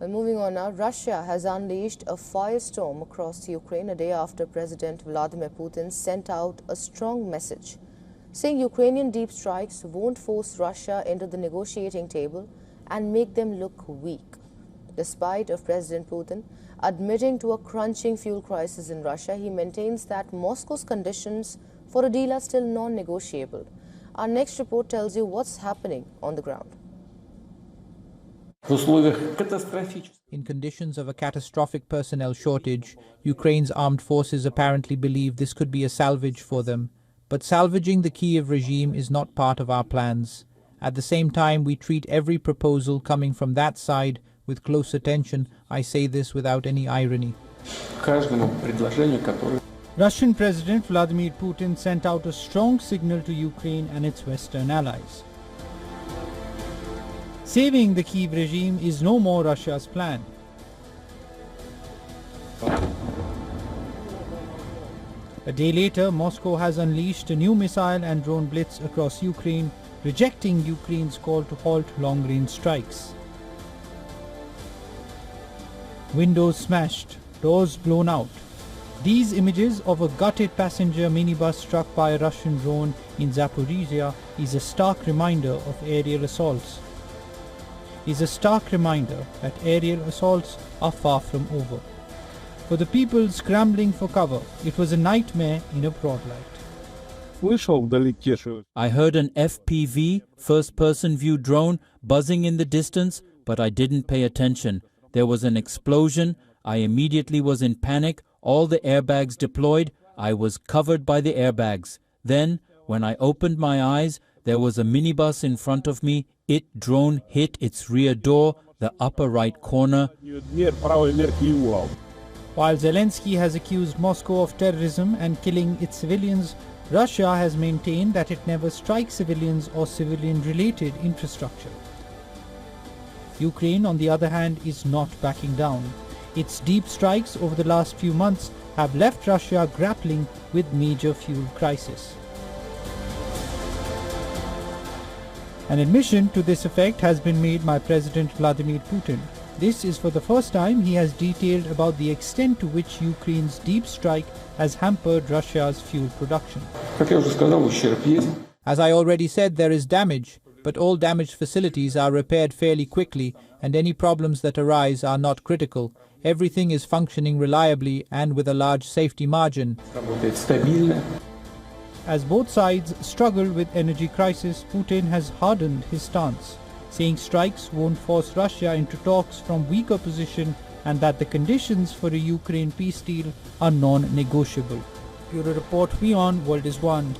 Well, moving on now, Russia has unleashed a firestorm across Ukraine a day after President Vladimir Putin sent out a strong message, saying Ukrainian deep strikes won't force Russia into the negotiating table and make them look weak. Despite of President Putin admitting to a crunching fuel crisis in Russia, he maintains that Moscow's conditions for a deal are still non-negotiable. Our next report tells you what's happening on the ground. In conditions of a catastrophic personnel shortage, Ukraine's armed forces apparently believe this could be a salvage for them. But salvaging the Kyiv regime is not part of our plans. At the same time, we treat every proposal coming from that side with close attention. I say this without any irony. Russian President Vladimir Putin sent out a strong signal to Ukraine and its Western allies. Saving the Kyiv regime is no more Russia's plan. A day later, Moscow has unleashed a new missile and drone blitz across Ukraine, rejecting Ukraine's call to halt long-range strikes. Windows smashed, doors blown out. These images of a gutted passenger minibus struck by a Russian drone in Zaporizhia is a stark reminder of aerial assaults. that aerial assaults are far from over. For the people scrambling for cover, it was a nightmare in a broad light. I heard an FPV, first-person view drone, buzzing in the distance, but I didn't pay attention. There was an explosion. I immediately was in panic. All the airbags deployed. I was covered by the airbags. Then, when I opened my eyes, there was a minibus in front of me. Drone hit its rear door, the upper right corner. While Zelensky has accused Moscow of terrorism and killing its civilians, Russia has maintained that it never strikes civilians or civilian-related infrastructure. Ukraine, on the other hand, is not backing down. Its deep strikes over the last few months have left Russia grappling with major fuel crisis. An admission to this effect has been made by President Vladimir Putin. This is for the first time he has detailed about the extent to which Ukraine's deep strike has hampered Russia's fuel production. As I already said, there is damage, but all damaged facilities are repaired fairly quickly, and any problems that arise are not critical. Everything is functioning reliably and with a large safety margin. As both sides struggle with energy crisis, Putin has hardened his stance, saying strikes won't force Russia into talks from weaker position and that the conditions for a Ukraine peace deal are non-negotiable. Bureau Report, WION World is One.